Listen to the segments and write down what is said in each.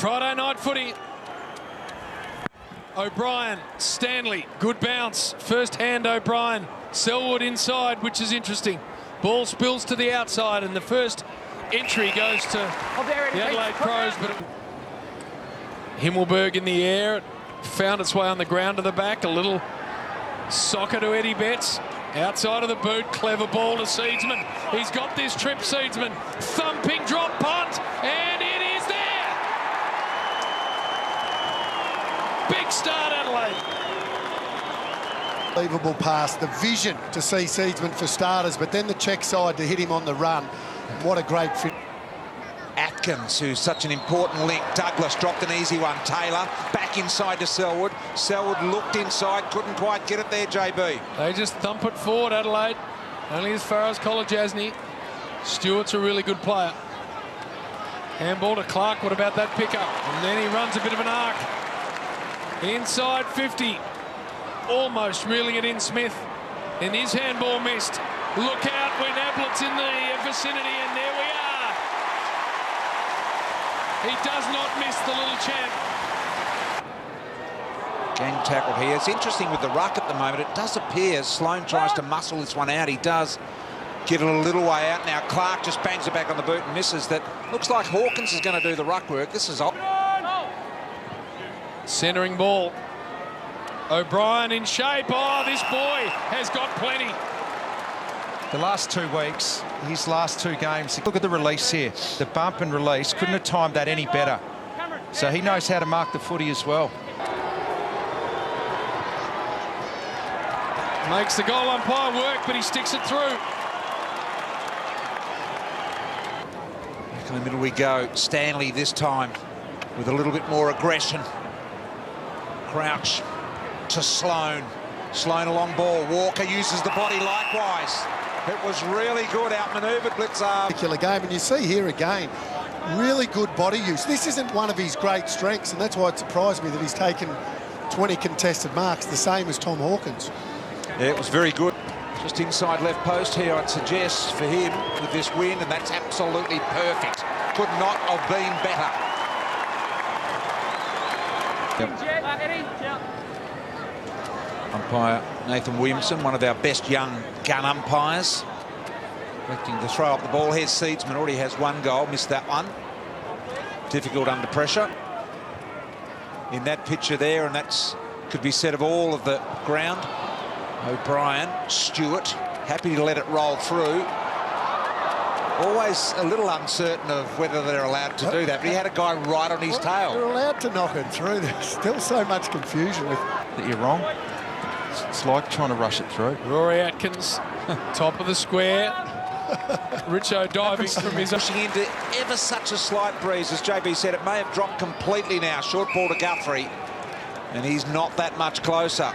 Friday night footy. O'Brien, Stanley, good bounce. First hand O'Brien. Selwood inside, which is interesting. Ball spills to the outside, and the first entry goes to the Adelaide Crows. But Himmelberg in the air, found its way on the ground to the back. A little soccer to Eddie Betts. Outside of the boot, clever ball to Seedsman. He's got this trip, Seedsman. Thumping drop punt, and it is there! Big start, Adelaide. Unbelievable pass, the vision to see Seedsman for starters, but then the check side to hit him on the run. What a great fit. Atkins, who's such an important link. Douglas dropped an easy one. Taylor back inside to Selwood. Selwood looked inside, couldn't quite get it there, JB. They just thump it forward, Adelaide. Only as far as Colajasny. Stewart's a really good player. Handball to Clark. What about that pickup? And then he runs a bit of an arc. Inside 50. Almost reeling it in, Smith. And his handball missed. Look out when Ablett's in the vicinity, and there we are. He does not miss the little champ. Gang tackled here. It's interesting with the ruck at the moment. It does appear Sloane tries to muscle this one out. He does get it a little way out. Now Clark just bangs it back on the boot and misses. That looks like Hawkins is going to do the ruck work. This is off. Centering ball. O'Brien in shape. Oh, this boy has got plenty. The last 2 weeks, his last 2 games, look at the release here. The bump and release, couldn't have timed that any better. So he knows how to mark the footy as well. Makes the goal umpire work, but he sticks it through. Back in the middle we go. Stanley this time with a little bit more aggression. Crouch to Sloane. Sloane along ball. Walker uses the body likewise. It was really good, outmanoeuvred Blitzar. Particular game, and you see here again, really good body use. This isn't one of his great strengths, and that's why it surprised me that he's taken 20 contested marks, the same as Tom Hawkins. Yeah, it was very good. Just inside left post here, I'd suggest, for him with this win, and that's absolutely perfect. Could not have been better. Umpire Nathan Williamson, one of our best young gun umpires. Electing to throw up the ball. Here's Seedsman, already has 1 goal, missed that one. Difficult under pressure. In that picture there, and that's could be said of all of the ground. O'Brien, Stewart, happy to let it roll through. Always a little uncertain of whether they're allowed to do that, but he had a guy right on his tail. They're allowed to knock it through. There's still so much confusion with That you're wrong. It's like trying to rush it through. Rory Atkins, top of the square. Richo diving from his... Pushing into ever such a slight breeze, as JB said. It may have dropped completely now. Short ball to Guthrie, and he's not that much closer.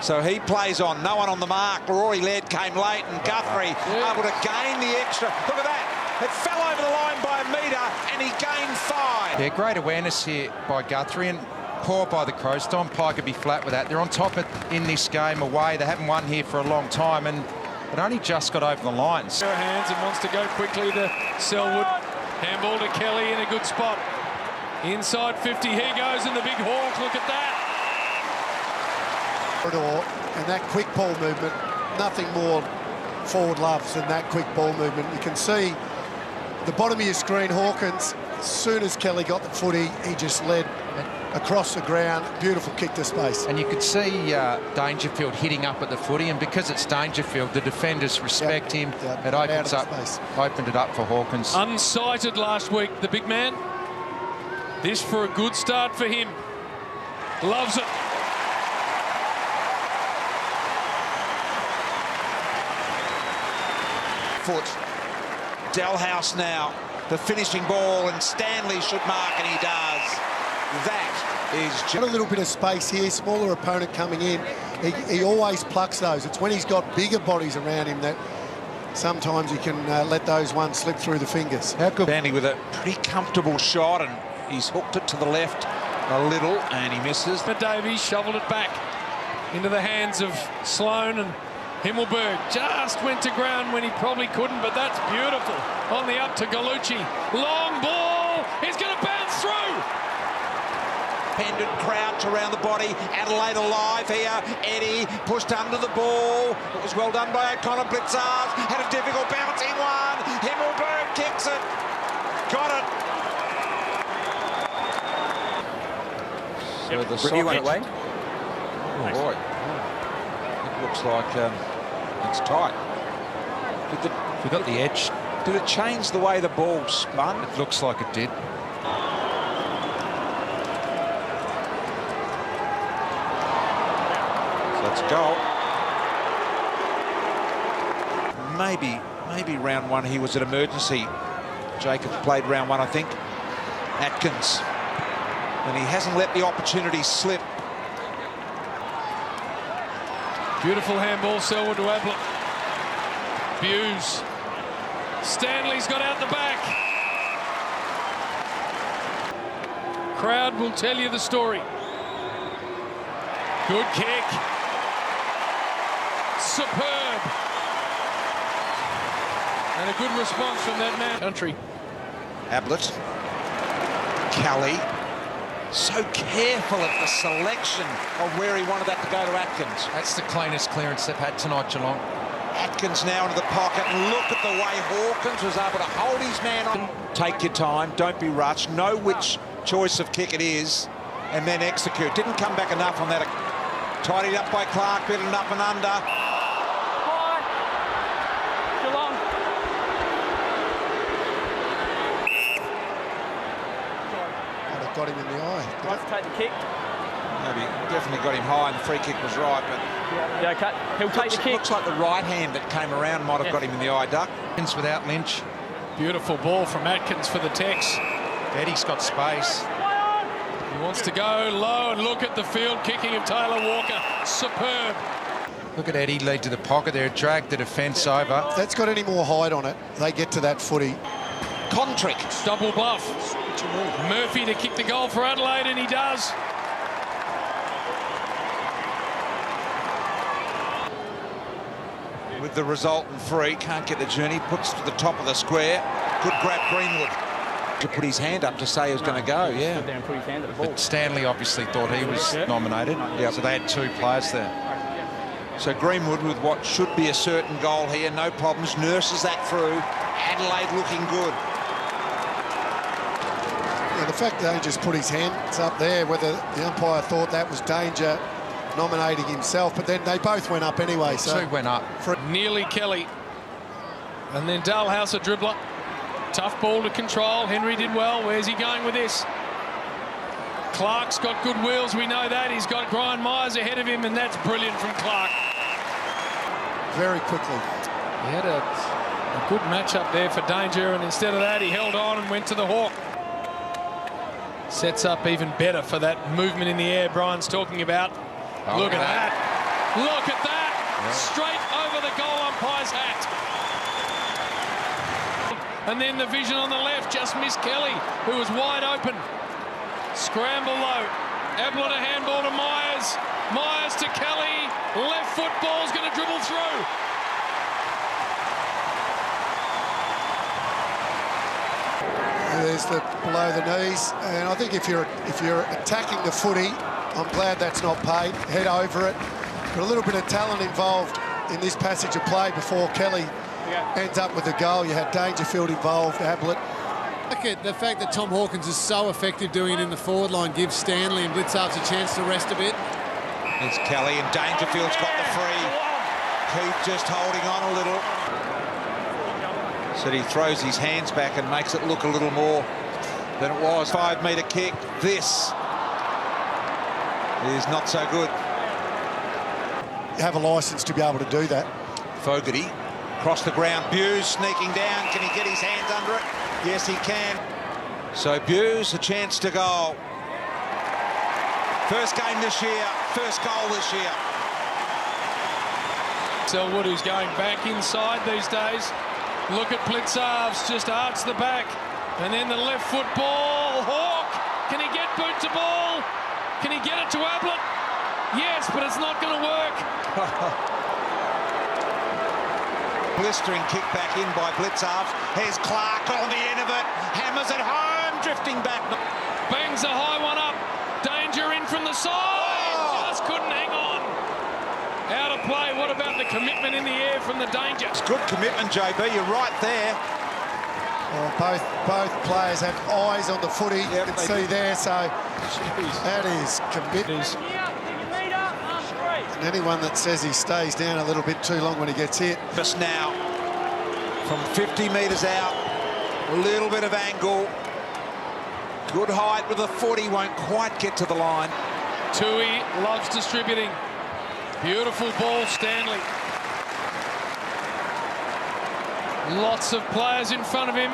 So he plays on, no one on the mark. Rory Laird came late, and Guthrie able to gain the extra. Look at that. It fell over the line by a metre, and he gained 5. Yeah, great awareness here by Guthrie, and poor by the Crows. Don Pye could be flat with that. They're on top in this game away. They haven't won here for a long time, and it only just got over the lines. Hands and wants to go quickly to Selwood. Handball to Kelly in a good spot. Inside 50, he goes in the big hawk. Look at that. and that quick ball movement. Nothing more forward loves than that quick ball movement. You can see the bottom of your screen, Hawkins, as soon as Kelly got the footy, he just led across the ground. Beautiful kick to space. And you could see Dangerfield hitting up at the footy, and because it's Dangerfield, the defenders respect him. It opened it up for Hawkins. Unsighted last week, the big man. This for a good start for him. Loves it. Foot. Dalhouse now, the finishing ball, and Stanley should mark, and he does. That is got a little bit of space here, smaller opponent coming in. He always plucks those. It's when he's got bigger bodies around him that sometimes he can let those ones slip through the fingers. How good. Stanley with a pretty comfortable shot, and he's hooked it to the left a little, and he misses. But Davies shoveled it back into the hands of Sloane, and Himmelberg just went to ground when he probably couldn't, but that's beautiful. On the up to Gallucci. Long ball. He's going to bounce through. independent crouch around the body. Adelaide alive here. Eddie pushed under the ball. It was well done by O'Connor. Blitzard had a difficult bouncing one. Himmelberg kicks it. Got it. So the Review on it, Wayne. Oh boy. It looks like it's tight. We got the edge. Did it change the way the ball spun? It looks like it did. So it's a goal. Maybe round one he was an emergency. Jacobs played round one, I think. Atkins. And he hasn't let the opportunity slip. Beautiful handball, Selwood to Ablett. Hughes. Stanley's got out the back. Crowd will tell you the story. Good kick. Superb. And a good response from that man. Country. Ablett. Kelly. So careful at the selection of where he wanted that to go to Atkins. That's the cleanest clearance they've had tonight, Geelong. Atkins now into the pocket, and look at the way Hawkins was able to hold his man on. Take your time, don't be rushed, know which choice of kick it is, and then execute. Didn't come back enough on that. Tidied up by Clark, bit enough and under. Geelong. Might have got him in the eye. Wants to take the kick. Maybe definitely got him high, and the free kick was right, but Yeah, okay. He'll take the kick. looks like the right hand that came around might have got him in the eye, Duck. Without Lynch. Beautiful ball from Atkins for the Tex. Eddie's got space. He wants to go low, and look at the field kicking of Taylor Walker. Superb. Look at Eddie lead to the pocket there, dragged the defence over. If that's got any more height on it, they get to that footy. Contrick. Double bluff. Murphy to kick the goal for Adelaide, and he does. With the resultant free, can't get the journey, puts to the top of the square. Good grab, Greenwood. To put his hand up to say he was going to go, yeah. Stood there and put his hand at the ball. But Stanley obviously thought he was nominated. Yeah. So they had two players there. So Greenwood with what should be a certain goal here, no problems, nurses that through. Adelaide looking good. Yeah, the fact that he just put his hands up there, whether the umpire thought that was danger, nominating himself, but then they both went up anyway. So Two went up. Nearly Kelly. And then Dalhouse, a dribbler. Tough ball to control. Henry did well. Where's he going with this? Clark's got good wheels, we know that. He's got Brian Myers ahead of him, and that's brilliant from Clark. very quickly. He had a good match up there for danger, and instead of that, he held on and went to the hawk. Sets up even better for that movement in the air Brian's talking about. Oh, Look at that. Look at that. Yeah. Straight over the goal umpire's hat. And then the vision on the left just missed Kelly, who was wide open. Scramble low. Ablett a handball to Myers. Myers to Kelly. Left foot ball's going to dribble through. There's the below the knees, and I think if you're attacking the footy, I'm glad that's not paid. Head over it. But a little bit of talent involved in this passage of play before Kelly ends up with the goal. You had Dangerfield involved, Ablett. The fact that Tom Hawkins is so effective doing it in the forward line gives Stanley and Blitzarves a chance to rest a bit. It's Kelly, and Dangerfield's got the free. Keith just holding on a little. So he throws his hands back and makes it look a little more than it was. 5-metre kick. This is not so good. You have a licence to be able to do that. Fogarty across the ground. Buse sneaking down. Can he get his hands under it? Yes, he can. So Buse, a chance to goal. First game this year, first goal this year. Selwood, who's going back inside these days. Look at Blitzarves, just arts the back. And then the left foot ball. Hawk, can he get boot to ball? Can he get it to Ablett? Yes, but it's not going to work. Blistering kick back in by Blitzarves. Here's Clark on the end of it. Hammers it home, drifting back. Bangs a high one up. Danger from the side. Just couldn't hang on. Out of play. What about the commitment in the air from the danger? It's good commitment, JB. You're right there. Well, both players have eyes on the footy. You can see there, so that is commitment. And anyone that says he stays down a little bit too long when he gets hit. Just now, from 50 metres out, a little bit of angle. Good height with the foot. He won't quite get to the line. Tui loves distributing. Beautiful ball, Stanley. Lots of players in front of him.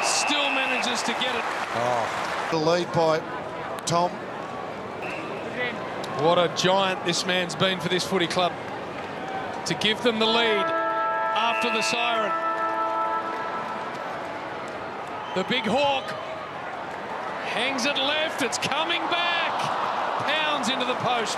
Still manages to get it. The lead by Tom. What a giant this man's been for this footy club. To give them the lead after the siren. The big hawk hangs it left. It's coming back. Pounds into the post.